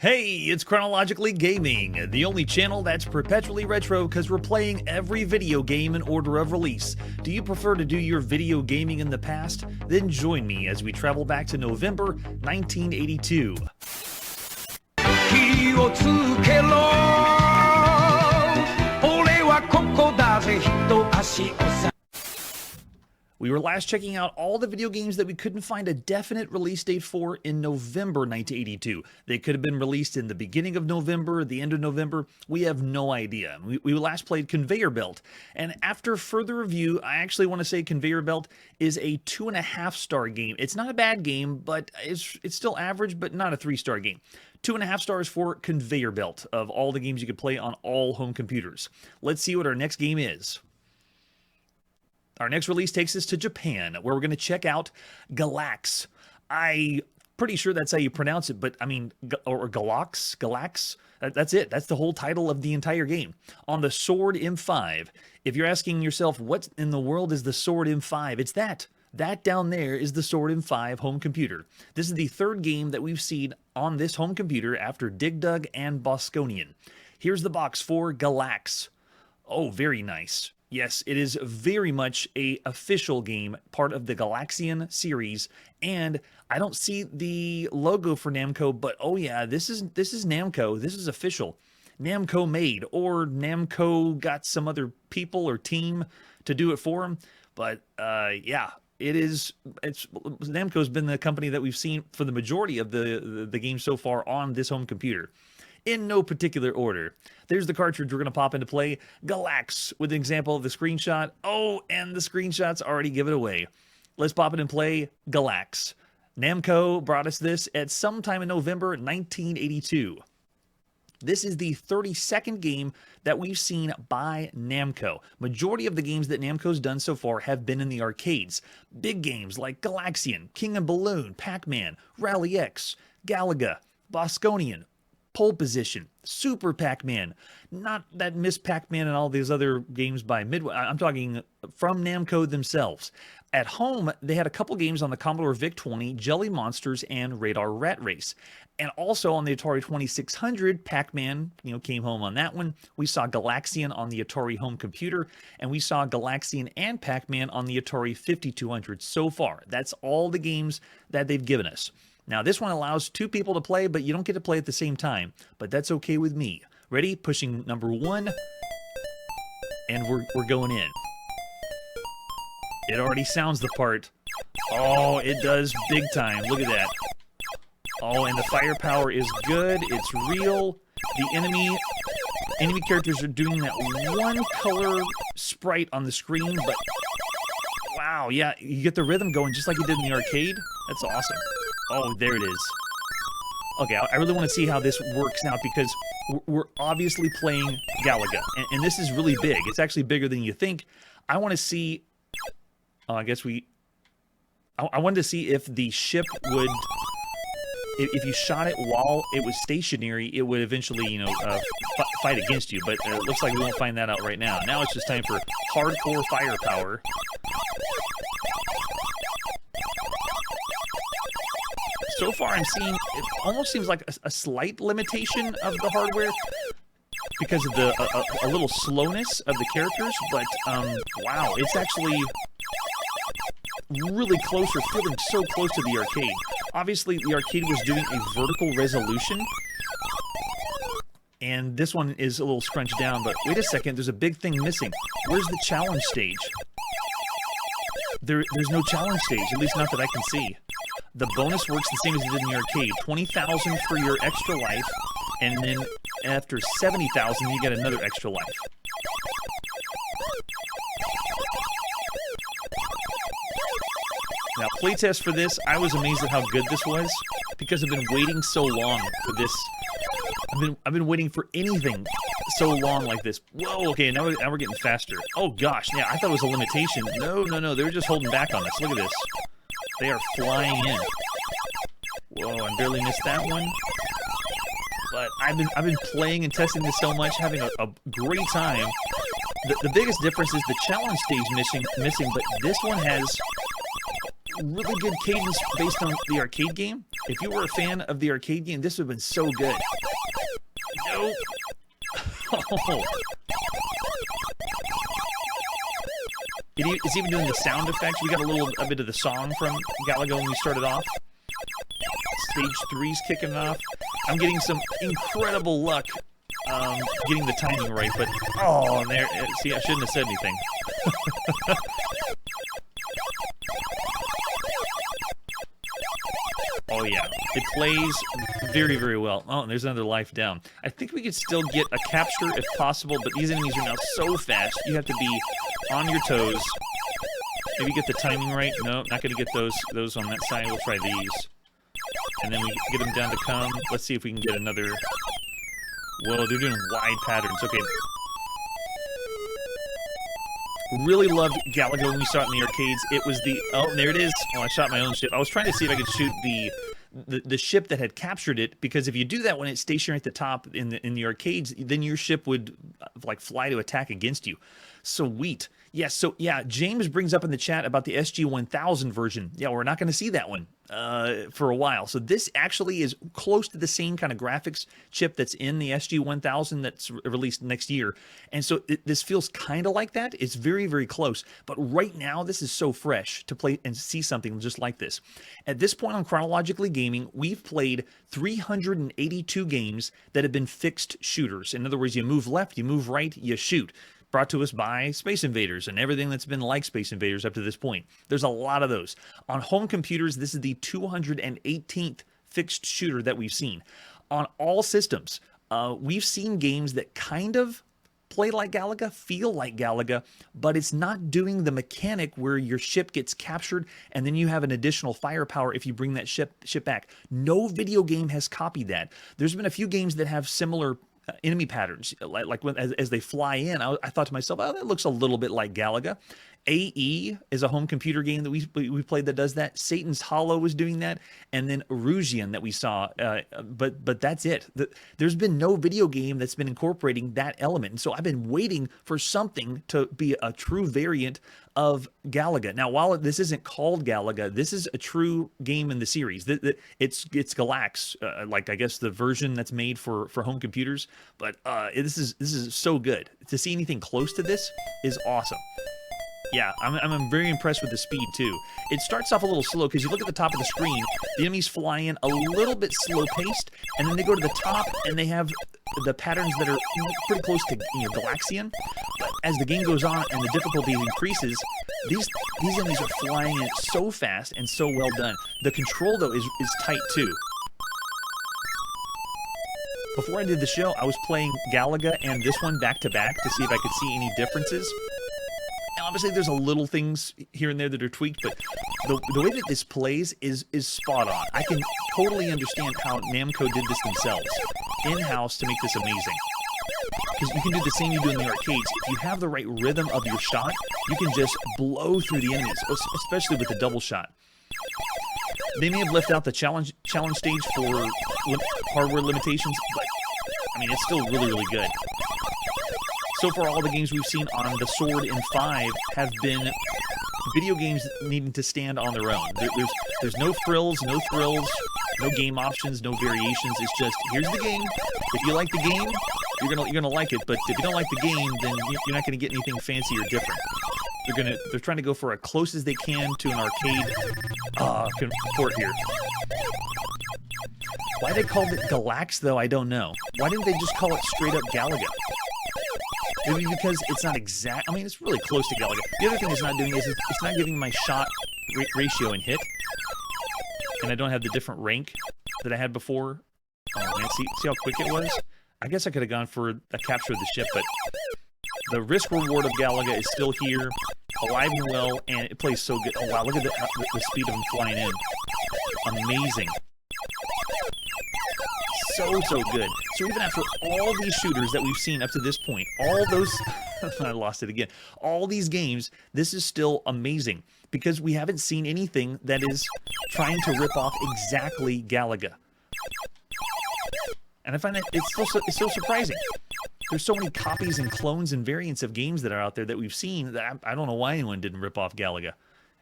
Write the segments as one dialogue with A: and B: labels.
A: Hey, it's Chronologically Gaming, the only channel that's perpetually retro because we're playing every video game in order of release. Do you prefer to do your video gaming in the past? Then join me as we travel back to November 1982. We were last checking out all the video games that we couldn't find a definite release date for in November 1982. They could have been released in the beginning of November, the end of November. We have no idea. We last played Conveyor Belt, and after further review, I actually want to say Conveyor Belt is a 2.5-star game. It's not a bad game, but it's still average, but not a 3-star game. 2.5 stars for Conveyor Belt of all the games you could play on all home computers. Let's see what our next game is. Our next release takes us to Japan, where we're going to check out Galax. I'm pretty sure that's how you pronounce it, but I mean, or Galax. That's it. That's the whole title of the entire game. On the Sword M5. If you're asking yourself, what in the world is the Sword M5? It's that. That down there is the Sword M5 home computer. This is the third game that we've seen on this home computer after Dig Dug and Bosconian. Here's the box for Galax. Oh, very nice. Yes, it is very much an official game, part of the Galaxian series, and I don't see the logo for Namco, but oh yeah, this is Namco. This is official. Namco made, or Namco got some other people or team to do it for them, but yeah, Namco's been the company that we've seen for the majority of the games so far on this home computer. In no particular order. There's the cartridge we're going to pop into play, Galax, with an example of the screenshot. Oh, and the screenshots already give it away. Let's pop it and play Galax. Namco brought us this at some time in November 1982. This is the 32nd game that we've seen by Namco. Majority of the games that Namco's done so far have been in the arcades. Big games like Galaxian, King and Balloon, Pac-Man, Rally X, Galaga, Bosconian, Pole Position, Super Pac-Man, not that Miss Pac-Man and all these other games by Midway. I'm talking from Namco themselves. At home, they had a couple games on the Commodore VIC-20, Jelly Monsters, and Radar Rat Race. And also on the Atari 2600, Pac-Man, came home on that one. We saw Galaxian on the Atari home computer, and we saw Galaxian and Pac-Man on the Atari 5200 so far. That's all the games that they've given us. Now, this one allows 2 people to play, but you don't get to play at the same time. But that's okay with me. Ready? Pushing number 1. And we're going in. It already sounds the part. Oh, it does big time. Look at that. Oh, and the firepower is good. It's real. The enemy characters are doing that one color sprite on the screen, but wow, yeah, you get the rhythm going just like you did in the arcade. That's awesome. Oh, there it is. Okay, I really want to see how this works out because we're obviously playing Galaga, and this is really big. It's actually bigger than you think. I want to see... Oh, I guess I wanted to see if the ship would... If you shot it while it was stationary, it would eventually, fight against you. But it looks like we won't find that out right now. Now it's just time for hardcore firepower. So far, I'm seeing, it almost seems like a slight limitation of the hardware because of the a little slowness of the characters, but wow, it's actually really close, or feeling so close to the arcade. Obviously, the arcade was doing a vertical resolution, and this one is a little scrunched down, but wait a second, there's a big thing missing. Where's the challenge stage? There's no challenge stage, at least not that I can see. The bonus works the same as it did in the arcade. 20,000 for your extra life, and then after 70,000, you get another extra life. Now, playtest for this, I was amazed at how good this was, because I've been waiting so long for this. I've been waiting for anything so long like this. Whoa, okay, now we're getting faster. Oh gosh, yeah, I thought it was a limitation. No, they were just holding back on us. Look at this. They are flying in. Whoa, I barely missed that one. But I've been playing and testing this so much, having a great time. The biggest difference is the challenge stage missing, but this one has really good cadence based on the arcade game. If you were a fan of the arcade game, this would have been so good. Nope. Oh. It's even doing the sound effects. We got a bit of the song from Galaga when we started off. Stage 3's kicking off. I'm getting some incredible luck getting the timing right, but oh, there. See, I shouldn't have said anything. Oh yeah, it plays very, very well. Oh, and there's another life down. I think we could still get a capture if possible, but these enemies are now so fast, you have to be on your toes. Maybe get the timing right. No, not going to get those on that side. We'll try these. And then we get them down to come. Let's see if we can get another... Whoa, they're doing wide patterns. Okay. Really loved Galaga when we saw it in the arcades. It was the... Oh, there it is. Oh, I shot my own ship. I was trying to see if I could shoot the ship that had captured it, because if you do that when it's stationary at the top in the arcades, then your ship would like fly to attack against you. Sweet. Yes, so yeah, James brings up in the chat about the SG-1000 version. Yeah, we're not going to see that one for a while. So this actually is close to the same kind of graphics chip that's in the SG-1000 that's released next year. And so this feels kind of like that. It's very, very close. But right now, this is so fresh to play and see something just like this. At this point on Chronologically Gaming, we've played 382 games that have been fixed shooters. In other words, you move left, you move right, you shoot. Brought to us by Space Invaders and everything that's been like Space Invaders up to this point. There's a lot of those. On home computers, this is the 218th fixed shooter that we've seen. On all systems, we've seen games that kind of play like Galaga, feel like Galaga, but it's not doing the mechanic where your ship gets captured and then you have an additional firepower if you bring that ship back. No video game has copied that. There's been a few games that have similar enemy patterns, like when, as they fly in. I thought to myself, oh, that looks a little bit like Galaga. AE is a home computer game that we played that does that. Satan's Hollow was doing that, and then Erusian that we saw. But that's it. There's been no video game that's been incorporating that element. And so I've been waiting for something to be a true variant of Galaga. Now, while this isn't called Galaga, this is a true game in the series. It's Galax, like I guess the version that's made for home computers. But this is so good. To see anything close to this is awesome. Yeah, I'm very impressed with the speed, too. It starts off a little slow, because you look at the top of the screen, the enemies fly in a little bit slow-paced, and then they go to the top, and they have the patterns that are pretty close to Galaxian. But as the game goes on and the difficulty increases, these enemies are flying in so fast and so well done. The control, though, is tight, too. Before I did the show, I was playing Galaga and this one back-to-back to see if I could see any differences. Obviously, there's a little things here and there that are tweaked, but the way that this plays is spot on. I can totally understand how Namco did this themselves, in-house, to make this amazing. Because you can do the same you do in the arcades. If you have the right rhythm of your shot, you can just blow through the enemies, especially with the double shot. They may have left out the challenge stage for hardware limitations, but I mean, it's still really, really good. So far, all the games we've seen on the Sword in 5 have been video games needing to stand on their own. There's no frills, no thrills, no game options, no variations. It's just, here's the game. If you like the game, you're gonna like it. But if you don't like the game, then you're not gonna get anything fancy or different. They're trying to go for as close as they can to an arcade port here. Why they called it Galax, though, I don't know. Why didn't they just call it straight up Galaga? Maybe because it's not exact. I mean, it's really close to Galaga. The other thing it's not doing is it's not giving my shot ratio and hit. And I don't have the different rank that I had before. Oh, man, see how quick it was? I guess I could have gone for a capture of the ship, but the risk reward of Galaga is still here, alive and well, and it plays so good. Oh, wow, look at the speed of them flying in. Amazing. So good. So even after all these shooters that we've seen up to this point, all those... I lost it again. All these games, this is still amazing because we haven't seen anything that is trying to rip off exactly Galaga. And I find that it's so surprising. There's so many copies and clones and variants of games that are out there that we've seen that I don't know why anyone didn't rip off Galaga.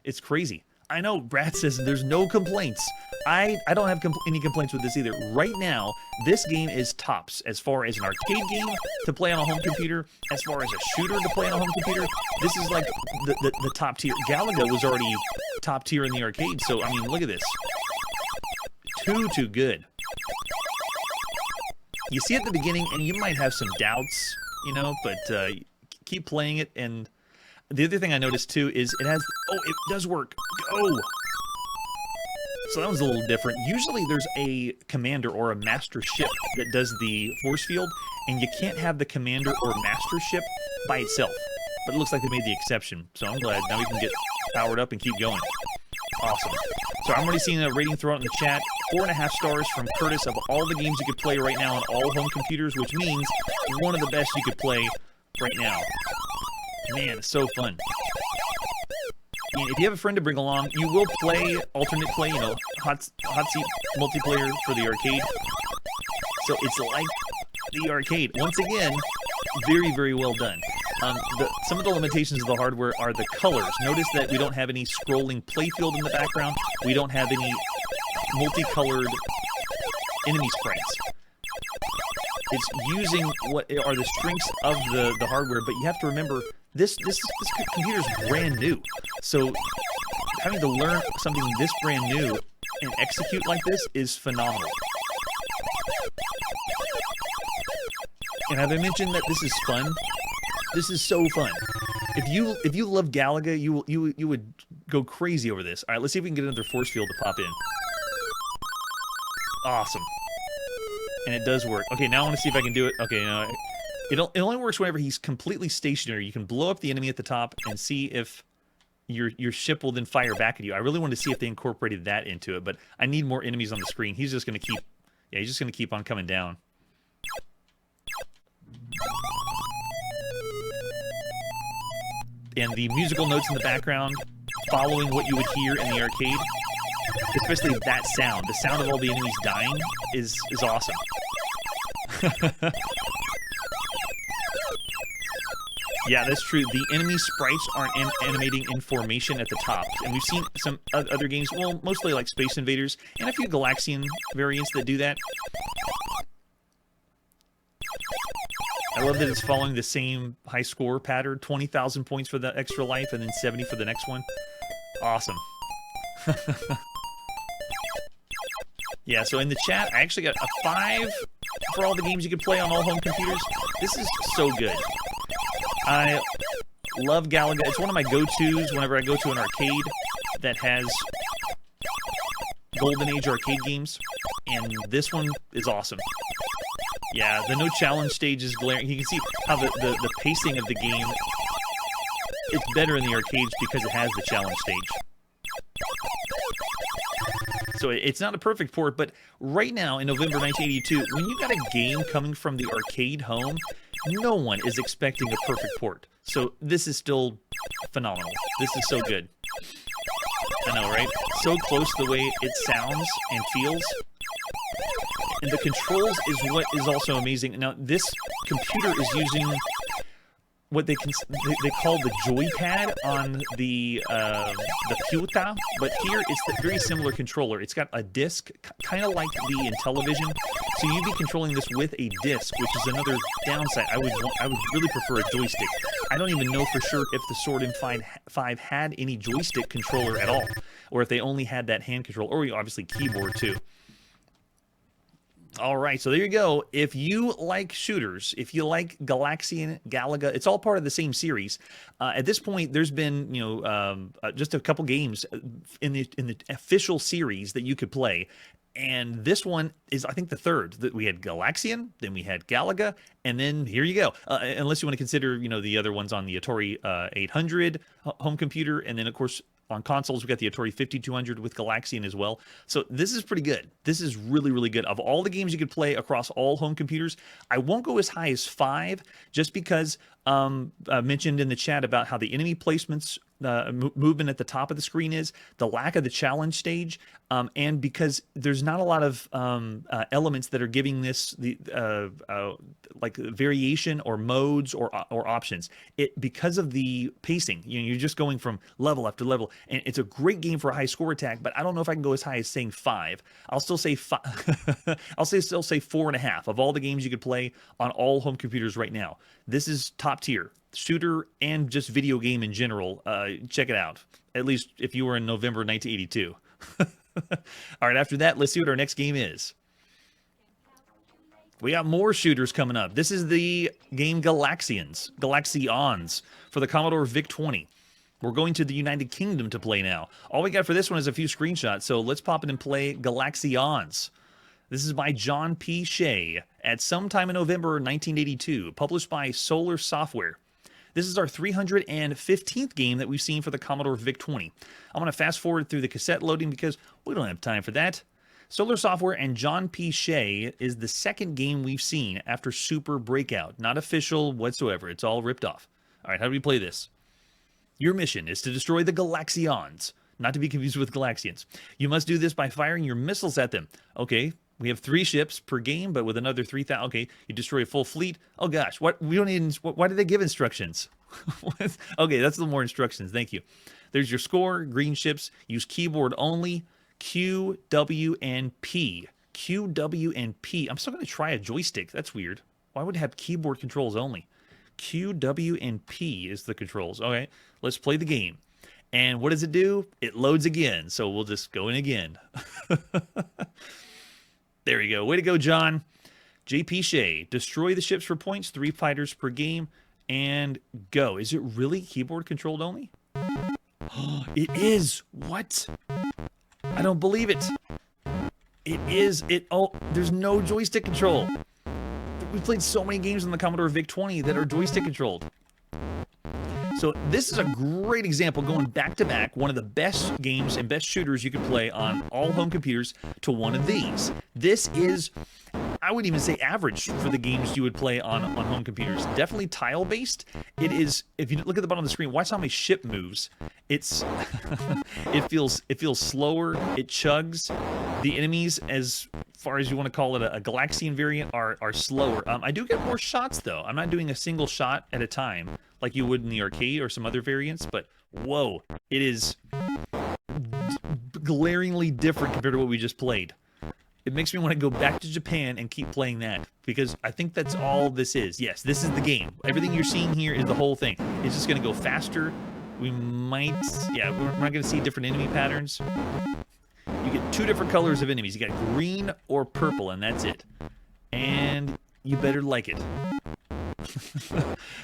A: It's crazy. I know, Brad says there's no complaints. I don't have any complaints with this either. Right now, this game is tops as far as an arcade game to play on a home computer, as far as a shooter to play on a home computer. This is like the top tier. Galaga was already top tier in the arcade, so I mean, look at this. Too good. You see at the beginning, and you might have some doubts, you know, but keep playing it. And the other thing I noticed too is it has, oh, it does work. Go! So that was a little different. Usually there's a commander or a master ship that does the force field, and you can't have the commander or master ship by itself. But it looks like they made the exception, so I'm glad. Now we can get powered up and keep going. Awesome. So I'm already seeing a rating thrown out in the chat. 4.5 stars from Curtis of all the games you could play right now on all home computers, which means one of the best you could play right now. Man, it's so fun. I mean, if you have a friend to bring along, you will play alternate play, you know, hot seat multiplayer for the arcade. So it's like the arcade. Once again, very, very well done. Some of the limitations of the hardware are the colors. Notice that we don't have any scrolling playfield in the background. We don't have any multicolored enemy sprites. It's using what are the strengths of the hardware, but you have to remember this computer's brand new. So having to learn something this brand new and execute like this is phenomenal. And have I mentioned that this is fun? This is so fun. If you love Galaga, you would go crazy over this. All right, let's see if we can get another force field to pop in. Awesome. And it does work. Okay, now I want to see if I can do it. Okay, no, it only works whenever he's completely stationary. You can blow up the enemy at the top and see if your ship will then fire back at you. I really wanted to see if they incorporated that into it, but I need more enemies on the screen. He's just going to keep, yeah, he's just going to keep on coming down. And the musical notes in the background, following what you would hear in the arcade, especially that sound. The sound of all the enemies dying is awesome. Yeah, that's true. The enemy sprites aren't animating in formation at the top. And we've seen some other games, well, mostly like Space Invaders, and a few Galaxian variants that do that. I love that it's following the same high score pattern, 20,000 points for the extra life, and then 70 for the next one. Awesome. Yeah, so in the chat, I actually got a 5 for all the games you could play on all home computers. This is so good. I love Galaga. It's one of my go-tos whenever I go to an arcade that has Golden Age arcade games, and this one is awesome. Yeah, the no challenge stage is glaring. You can see how the pacing of the game, it's better in the arcades because it has the challenge stage. So it's not a perfect port, but right now in November 1982, when you got a game coming from the arcade home, no one is expecting a perfect port. So this is still phenomenal. This is so good. I know, right? So close to the way it sounds and feels. And the controls is what is also amazing. Now, this computer is using what they call the joypad on the Puta, but here it's the very similar controller. It's got a disc, kind of like the Intellivision. So you'd be controlling this with a disc, which is another downside. I would really prefer a joystick. I don't even know for sure if the Sword M5 had any joystick controller at all, or if they only had that hand control, or obviously keyboard too. All right, so there you go. If you like shooters, if you like Galaxian, Galaga, it's all part of the same series. At this point, there's been just a couple games in the official series that you could play, and this one is, I think, the third. That we had Galaxian, then we had Galaga, and then here you go. Unless you want to consider, the other ones on the Atari 800 home computer, and then of course, on consoles, we've got the Atari 5200 with Galaxian as well. So this is pretty good. This is really, really good. Of all the games you could play across all home computers, I won't go as high as 5, just because I mentioned in the chat about how the enemy placements movement at the top of the screen is, the lack of the challenge stage, and because there's not a lot of elements that are giving this the like variation or modes or options. Because of the pacing, you're just going from level after level, and it's a great game for a high score attack. But I don't know if I can go as high as saying 5. I'll still say 5. I'll still say 4.5 of all the games you could play on all home computers right now. This is top tier shooter and just video game in general. Check it out. At least if you were in November 1982. All right, after that, let's see what our next game is. We got more shooters coming up. This is the game Galaxians for the Commodore VIC-20. We're going to the United Kingdom to play now. All we got for this one is a few screenshots, so let's pop in and play Galaxions. This is by John P. Shea at sometime in November 1982, published by Solar Software. This is our 315th game that we've seen for the Commodore VIC-20. I'm going to fast forward through the cassette loading because we don't have time for that. Solar Software and John P. Shea is the second game we've seen after Super Breakout. Not official whatsoever. It's all ripped off. All right, how do we play this? Your mission is to destroy the Galaxions, not to be confused with Galaxians. You must do this by firing your missiles at them. Okay, we have 3 ships per game, but with another 3,000. Okay, you destroy a full fleet. Oh gosh, what? We don't need. Why did they give instructions? Okay, that's a little more instructions. Thank you. There's your score. Green ships use keyboard only. Q, W, and P. Q, W, and P. I'm still going to try a joystick. That's weird. Why would it have keyboard controls only? Q, W, and P is the controls. Okay, let's play the game. And what does it do? It loads again. So we'll just go in again. There we go. Way to go, John. JP Shea. Destroy the ships for points. 3 fighters per game. And go. Is it really keyboard controlled only? It is. What? I don't believe it. It is. Oh, there's no joystick control. We've played so many games on the Commodore VIC-20 that are joystick controlled. So this is a great example, going back to back, one of the best games and best shooters you could play on all home computers to one of these. This is, I would even say, average for the games you would play on home computers. Definitely tile-based. It is, if you look at the bottom of the screen, watch how my ship moves. It's, it feels slower, it chugs. The enemies, as far as you want to call it, a Galaxian variant, are slower. I do get more shots, though. I'm not doing a single shot at a time like you would in the arcade or some other variants, but whoa, it is glaringly different compared to what we just played. It makes me want to go back to Japan and keep playing that, because I think that's all this is. Yes, this is the game. Everything you're seeing here is the whole thing. It's just going to go faster. We might, yeah, we're not going to see different enemy patterns. You get 2 different colors of enemies. You got green or purple, and that's it. And you better like it.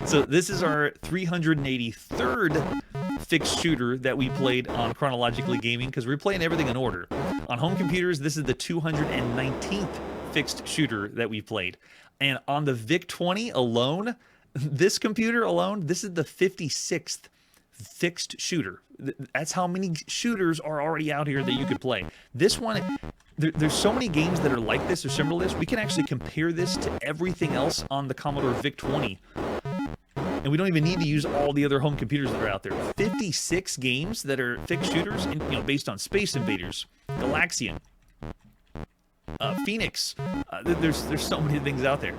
A: So this is our 383rd fixed shooter that we played on Chronologically Gaming, because we're playing everything in order. On home computers, this is the 219th fixed shooter that we played. And on the VIC-20 alone, this computer alone, this is the 56th fixed shooter. That's how many shooters are already out here that you could play. This one, there's so many games that are like this or similar to this. We can actually compare this to everything else on the Commodore VIC-20. And we don't even need to use all the other home computers that are out there. 56 games that are fixed shooters, and, based on Space Invaders, Galaxian, Phoenix. There's so many things out there.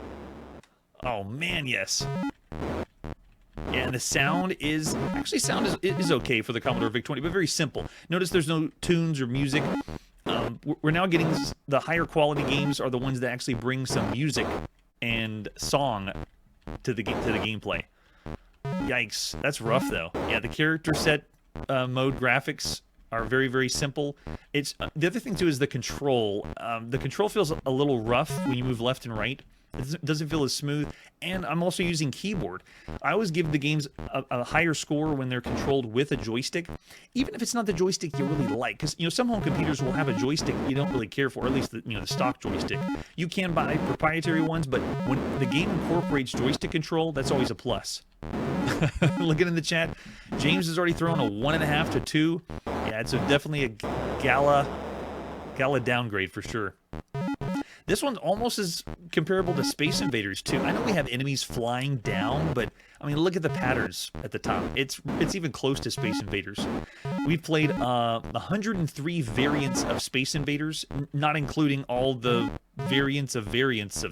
A: Oh man, yes. Yeah, and the sound is okay for the Commodore VIC-20, but very simple. Notice there's no tunes or music. We're now getting the higher quality games are the ones that actually bring some music and song to the gameplay. Yikes, that's rough though. Yeah, the character set mode graphics are very, very simple. It's the other thing too is the control. The control feels a little rough when you move left and right. It doesn't feel as smooth, and I'm also using keyboard. I always give the games a higher score when they're controlled with a joystick, even if it's not the joystick you really like, because some home computers will have a joystick you don't really care for, or at least the stock joystick. You can buy proprietary ones, but when the game incorporates joystick control, that's always a plus. Looking in the chat, James has already thrown a 1.5 to 2. Yeah, it's definitely a Gala downgrade for sure. This one's almost as comparable to Space Invaders too. I know we have enemies flying down, but I mean, look at the patterns at the top. It's even close to Space Invaders. We've played 103 variants of Space Invaders, not including all the variants of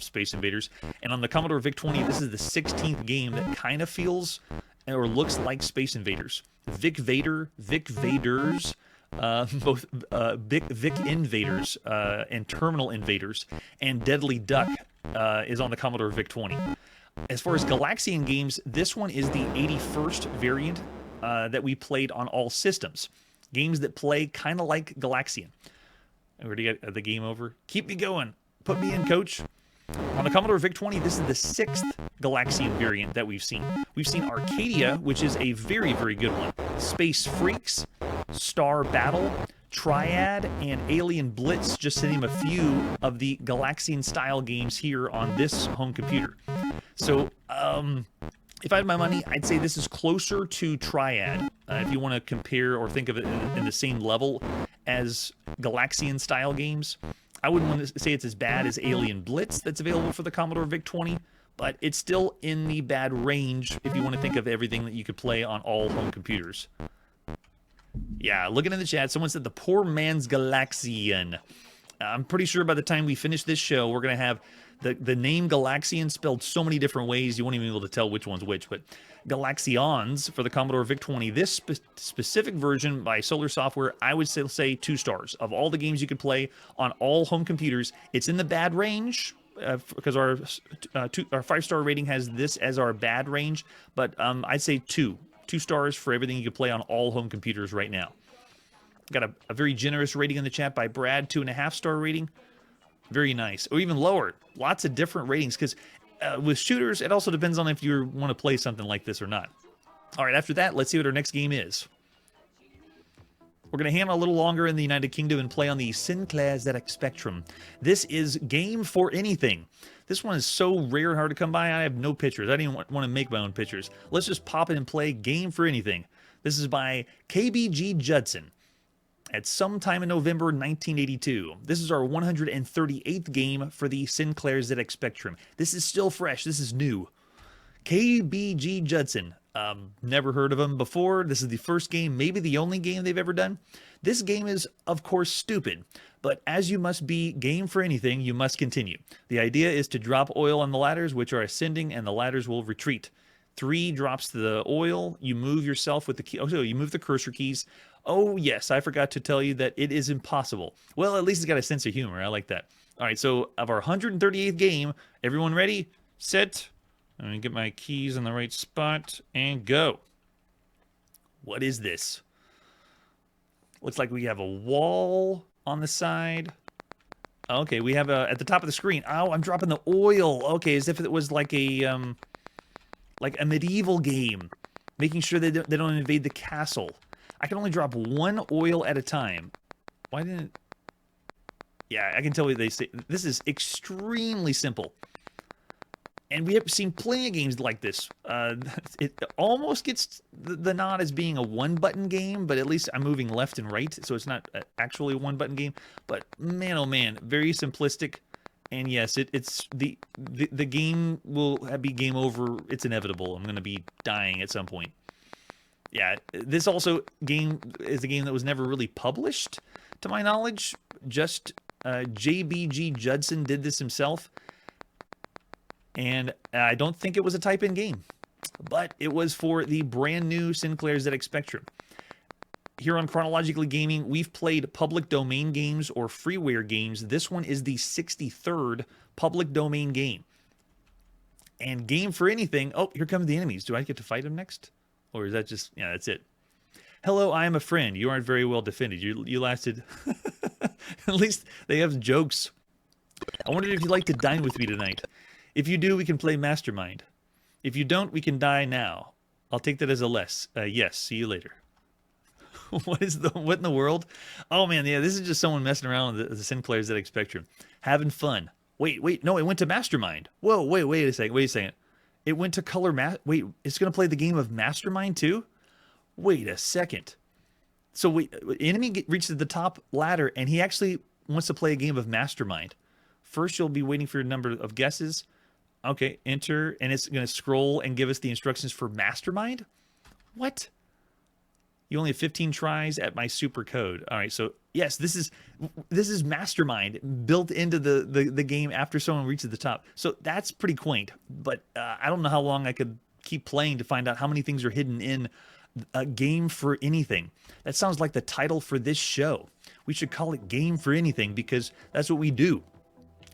A: Space Invaders. And on the Commodore VIC-20, this is the 16th game that kind of feels or looks like Space Invaders. Vic Vaders, both Vic Invaders and Terminal Invaders, and Deadly Duck is on the Commodore VIC-20. As far as Galaxian games, this one is the 81st variant that we played on all systems. Games that play kind of like Galaxian. I already got the game over. Keep me going. Put me in, coach. On the Commodore VIC-20, this is the 6th Galaxian variant that we've seen. We've seen Arcadia, which is a very, very good one. Space Freaks, Star Battle, Triad, and Alien Blitz, just to name a few of the Galaxian-style games here on this home computer. So, if I had my money, I'd say this is closer to Triad, if you want to compare or think of it in the same level as Galaxian-style games. I wouldn't want to say it's as bad as Alien Blitz that's available for the Commodore VIC-20, but it's still in the bad range if you want to think of everything that you could play on all home computers. Yeah, looking in the chat, someone said the poor man's Galaxian. I'm pretty sure by the time we finish this show, we're going to have the name Galaxian spelled so many different ways, you won't even be able to tell which one's which. But Galaxions for the Commodore VIC-20, this specific version by Solar Software, I would say 2 stars. Of all the games you could play on all home computers, it's in the bad range, because our 5-star rating has this as our bad range. But I'd say 2 stars for everything you could play on all home computers right now. Got a very generous rating in the chat by Brad, 2.5-star rating. Very nice. Or even lower. Lots of different ratings, because with shooters, it also depends on if you want to play something like this or not. All right, after that, let's see what our next game is. We're going to hang on a little longer in the United Kingdom and play on the Sinclair ZX Spectrum. This is Game for Anything. This one is so rare and hard to come by, I have no pictures. I didn't even want to make my own pictures. Let's just pop in and play Game for Anything. This is by KBG Judson. At some time in November 1982. This is our 138th game for the Sinclair ZX Spectrum. This is still fresh. This is new. KBG Judson. Never heard of him before. This is the first game, maybe the only game they've ever done. This game is, of course, stupid. But as you must be game for anything, you must continue. The idea is to drop oil on the ladders, which are ascending, and the ladders will retreat. 3 drops to the oil. You move yourself with the key. Oh, so you move the cursor keys. Oh, yes, I forgot to tell you that it is impossible. Well, at least it's got a sense of humor. I like that. All right, so of our 138th game, everyone ready? Set. Let me get my keys in the right spot and go. What is this? Looks like we have a wall on the side. Okay, we have at the top of the screen. Oh, I'm dropping the oil. Okay, as if it was like a medieval game, making sure they don't invade the castle. I can only drop 1 oil at a time. Why didn't... Yeah, I can tell you they say... This is extremely simple. And we have seen plenty of games like this. It almost gets the nod as being a 1-button game, but at least I'm moving left and right, so it's not actually a 1-button game. But man, oh man, very simplistic. And yes, it's the game will be game over. It's inevitable. I'm going to be dying at some point. Yeah, this also game is a game that was never really published, to my knowledge. Just JBG Judson did this himself. And I don't think it was a type-in game. But it was for the brand new Sinclair ZX Spectrum. Here on Chronologically Gaming, we've played public domain games or freeware games. This one is the 63rd public domain game. And Game for Anything... Oh, here come the enemies. Do I get to fight them next? Or is that just... Yeah, that's it. Hello, I am a friend. You aren't very well defended. You lasted... At least they have jokes. I wondered if you'd like to dine with me tonight. If you do, we can play Mastermind. If you don't, we can die now. I'll take that as a yes. See you later. What in the world? Oh man, yeah, this is just someone messing around with the Sinclair ZX Spectrum, having fun. Wait, no, it went to Mastermind. Whoa, wait a second. It went to color wait, it's gonna play the game of Mastermind too? Wait a second. So enemy reaches the top ladder, and he actually wants to play a game of Mastermind. First, you'll be waiting for a number of guesses. Okay, enter, and it's going to scroll and give us the instructions for Mastermind? What? You only have 15 tries at my super code. All right, so yes, this is Mastermind built into the game after someone reaches the top. So that's pretty quaint, but I don't know how long I could keep playing to find out how many things are hidden in a game for anything. That sounds like the title for this show. We should call it Game for Anything because that's what we do.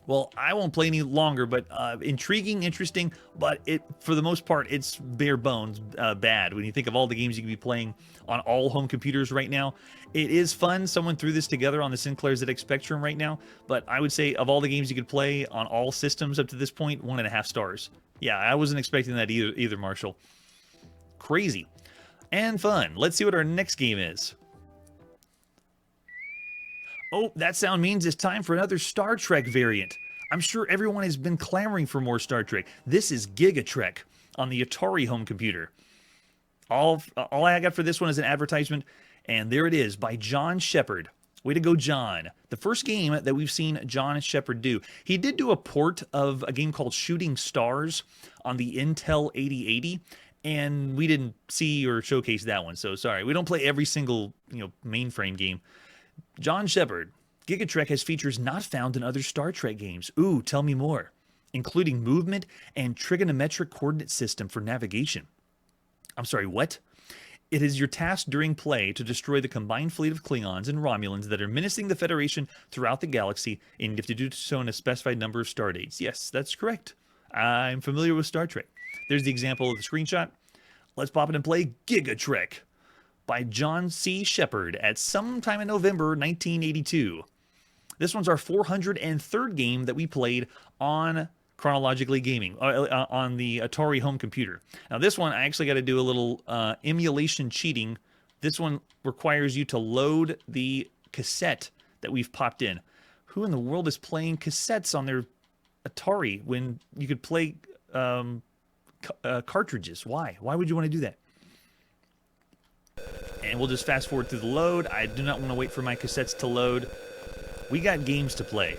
A: Well, I won't play any longer, but intriguing, interesting, but for the most part, it's bare bones bad. When you think of all the games you can be playing on all home computers right now, it is fun. Someone threw this together on the Sinclair ZX Spectrum right now, but I would say of all the games you could play on all systems up to this point, 1.5 stars. Yeah, I wasn't expecting that either, Marshall. Crazy. And fun. Let's see what our next game is. Oh, that sound means it's time for another Star Trek variant. I'm sure everyone has been clamoring for more Star Trek. This is Gigatrek on the Atari home computer. All I got for this one is an advertisement, and there it is by John Shepard. Way to go, John. The first game that we've seen John Shepard do. He did do a port of a game called Shooting Stars on the Intel 8080, and we didn't see or showcase that one, so sorry. We don't play every single mainframe game. John Shepard, Gigatrek has features not found in other Star Trek games. Ooh, tell me more. Including movement and trigonometric coordinate system for navigation. I'm sorry, what? It is your task during play to destroy the combined fleet of Klingons and Romulans that are menacing the Federation throughout the galaxy, and you have to do so in a specified number of star dates. Yes, that's correct. I'm familiar with Star Trek. There's the example of the screenshot. Let's pop it and play Gigatrek by John C. Shepard at sometime in November 1982. This one's our 403rd game that we played on Chronologically Gaming, on the Atari home computer. Now this one, I actually got to do a little emulation cheating. This one requires you to load the cassette that we've popped in. Who in the world is playing cassettes on their Atari when you could play cartridges? Why? Why would you want to do that? And we'll just fast forward through the load. I do not want to wait for my cassettes to load. We got games to play.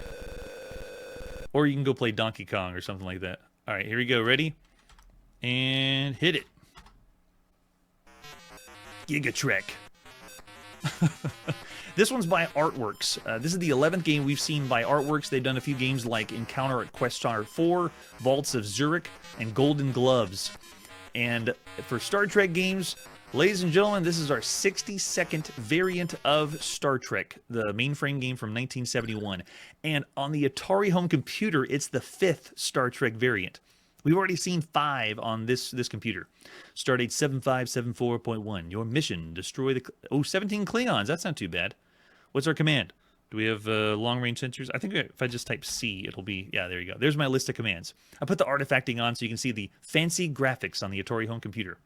A: Or you can go play Donkey Kong or something like that. All right, here we go. Ready? And hit it. Gigatrek. This one's by Artworks. This is the 11th game we've seen by Artworks. They've done a few games like Encounter at Questar 4, Vaults of Zurich, and Golden Gloves. And for Star Trek games, ladies and gentlemen, this is our 62nd variant of Star Trek, the mainframe game from 1971. And on the Atari home computer, it's the 5th Star Trek variant. We've already seen 5 on this computer. Stardate 7574.1. Your mission, destroy the... 17 Klingons. That's not too bad. What's our command? Do we have long-range sensors? I think if I just type C, it'll be... Yeah, there you go. There's my list of commands. I put the artifacting on so you can see the fancy graphics on the Atari home computer.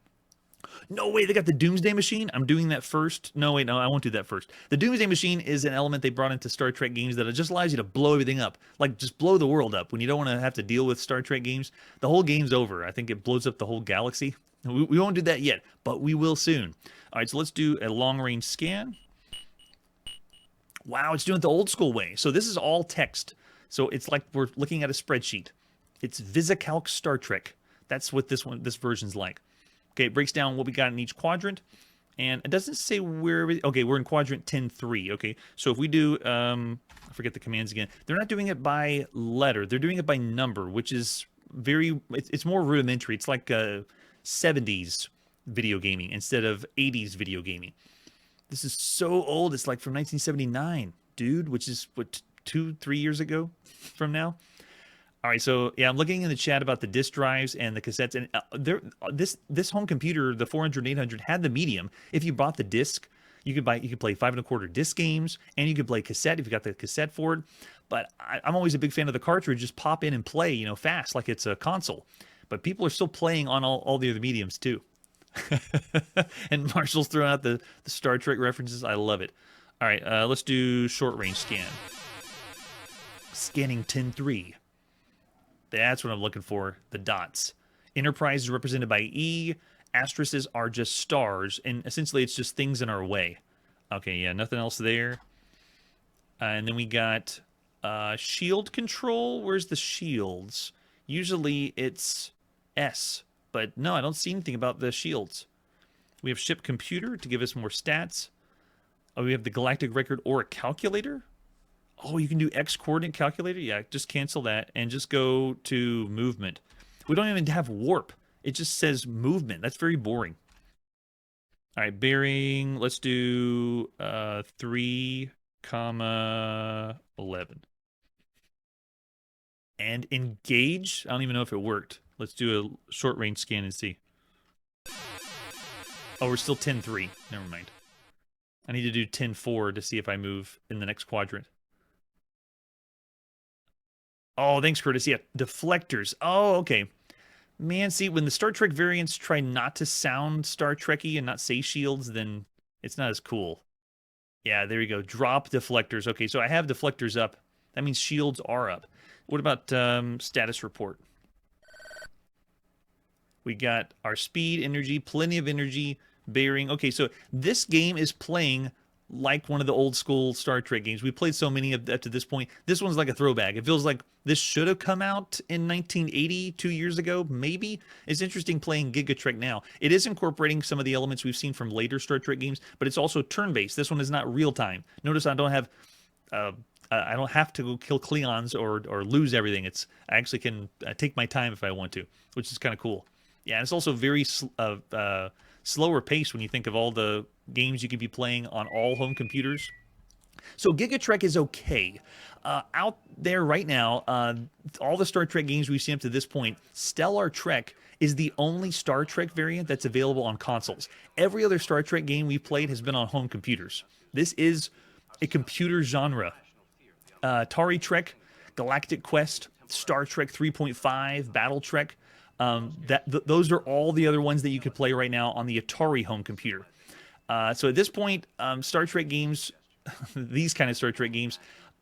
A: No, wait, they got the Doomsday Machine? I'm doing that first. No, wait, no, I won't do that first. The Doomsday Machine is an element they brought into Star Trek games that just allows you to blow everything up. Like, just blow the world up. When you don't want to have to deal with Star Trek games, the whole game's over. I think it blows up the whole galaxy. We won't do that yet, but we will soon. All right, so let's do a long-range scan. Wow, it's doing it the old-school way. So this is all text. So it's like we're looking at a spreadsheet. It's VisiCalc Star Trek. That's what this version's like. Okay, it breaks down what we got in each quadrant, and it doesn't say where. Okay, we're in quadrant 10-3. Okay, so if we do, I forget the commands again. They're not doing it by letter. They're doing it by number, which is it's more rudimentary. It's like 70s video gaming instead of 80s video gaming. This is so old. It's like from 1979, dude, which is what 2-3 years ago from now. All right, so yeah, I'm looking in the chat about the disk drives and the cassettes, and this home computer, the 400 and 800, had the medium. If you bought the disc, you could play 5 1/4 disc games, and you could play cassette if you got the cassette for it. But I'm always a big fan of the cartridge. Just pop in and play, fast like it's a console. But people are still playing on all the other mediums too. And Marshall's throwing out the Star Trek references. I love it. All right, let's do short range scan. Scanning 10-3. That's what I'm looking for, the dots. Enterprise is represented by E. Asterisks are just stars, and essentially it's just things in our way. Okay, yeah, nothing else there. And then we got Shield control, where's the shields? Usually it's S, but no, I don't see anything about the shields. We have ship computer to give us more stats. Oh, we have the galactic record or a calculator. Oh, you can do X coordinate calculator. Yeah, just cancel that and just go to movement. We don't even have warp. It just says movement. That's very boring. All right, bearing. Let's do 3, 11. And engage. I don't even know if it worked. Let's do a short range scan and see. Oh, we're still 10-3. Never mind. I need to do 10-4 to see if I move in the next quadrant. Oh, thanks, Curtis. Yeah, deflectors. Oh, okay. Man, see, when the Star Trek variants try not to sound Star Trekky and not say shields, then it's not as cool. Yeah, there you go. Drop deflectors. Okay, so I have deflectors up. That means shields are up. What about status report? We got our speed, energy, plenty of energy, bearing. Okay, so this game is playing like one of the old school Star Trek games. We played so many up to this point. This one's like a throwback. It feels like this should have come out in 1980, 2 years ago, maybe. It's interesting playing Gigatrek now. It is incorporating some of the elements we've seen from later Star Trek games, but it's also turn-based. This one is not real-time. Notice I don't have to go kill Klingons or lose everything. I actually can take my time if I want to, which is kind of cool. Yeah, and it's also very slower pace when you think of all the games you could be playing on all home computers. So Gigatrek is okay. Out there right now, all the Star Trek games we've seen up to this point, Stellar Trek is the only Star Trek variant that's available on consoles. Every other Star Trek game we've played has been on home computers. This is a computer genre. Atari Trek, Galactic Quest, Star Trek 3.5, Battle Trek. Those are all the other ones that you could play right now on the Atari home computer. So at this point, Star Trek games, these kind of Star Trek games,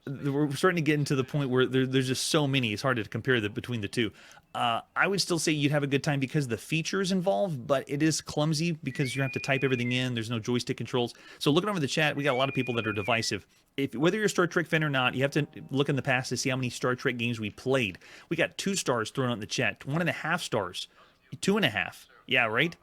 A: we're starting to get into the point where there's just so many. It's hard to compare between the two. I would still say you'd have a good time because of the features involved, but it is clumsy because you have to type everything in. There's no joystick controls. So looking over the chat, we got a lot of people that are divisive. Whether you're a Star Trek fan or not, you have to look in the past to see how many Star Trek games we played. We got 2 stars thrown out in the chat, 1.5 stars, 2.5. Yeah, right?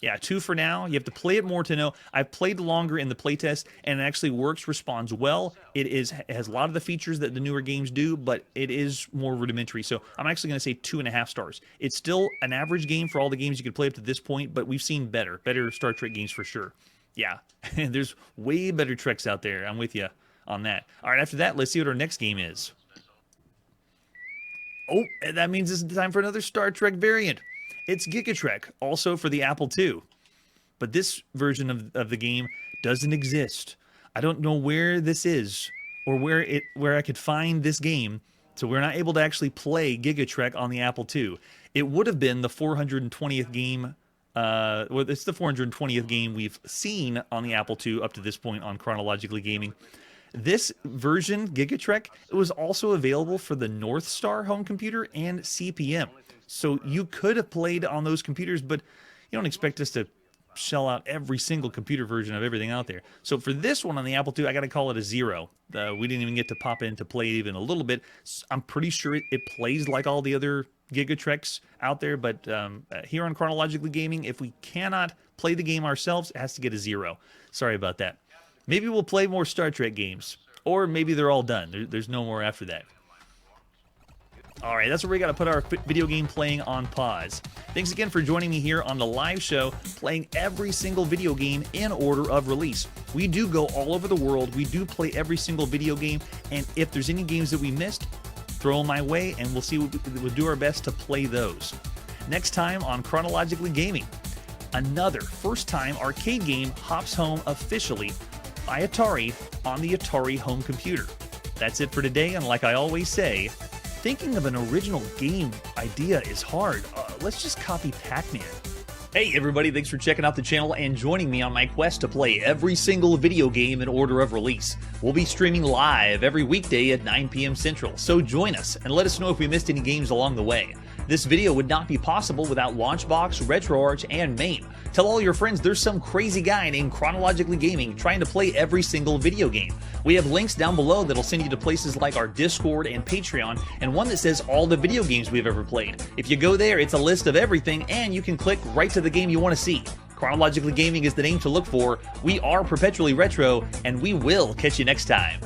A: Yeah, 2 for now. You have to play it more to know. I've played longer in the playtest, and it actually works, responds well. It has a lot of the features that the newer games do, but it is more rudimentary. So I'm actually going to say 2.5 stars. It's still an average game for all the games you could play up to this point, but we've seen better Star Trek games for sure. Yeah, and there's way better Treks out there. I'm with you on that. All right, after that, let's see what our next game is. Oh, that means it's time for another Star Trek variant. It's Gigatrek, also for the Apple II. But this version of the game doesn't exist. I don't know where this is or where I could find this game, so we're not able to actually play Gigatrek on the Apple II. It would have been the 420th game. Well, it's the 420th game we've seen on the Apple II up to this point on Chronologically Gaming. This version, Gigatrek, it was also available for the North Star home computer and CPM. So you could have played on those computers, but you don't expect us to shell out every single computer version of everything out there. So for this one on the Apple II, I got to call it a 0. We didn't even get to pop in to play even a little bit. I'm pretty sure it plays like all the other Gigatreks out there, but here on Chronologically Gaming, if we cannot play the game ourselves, it has to get a 0. Sorry about that. Maybe we'll play more Star Trek games, or maybe they're all done. There's no more after that. All right, that's where we got to put our video game playing on pause. Thanks again for joining me here on the live show, playing every single video game in order of release. We do go all over the world. We do play every single video game, and if there's any games that we missed, throw them my way, and we'll do our best to play those. Next time on Chronologically Gaming, another first-time arcade game hops home officially by Atari on the Atari home computer. That's it for today, and like I always say, thinking of an original game idea is hard. Let's just copy Pac-Man. Hey everybody, thanks for checking out the channel and joining me on my quest to play every single video game in order of release. We'll be streaming live every weekday at 9 p.m. Central, so join us and let us know if we missed any games along the way. This video would not be possible without Launchbox, RetroArch, and MAME. Tell all your friends there's some crazy guy named Chronologically Gaming trying to play every single video game. We have links down below that'll send you to places like our Discord and Patreon, and one that says all the video games we've ever played. If you go there, it's a list of everything, and you can click right to the game you want to see. Chronologically Gaming is the name to look for. We are perpetually retro, and we will catch you next time.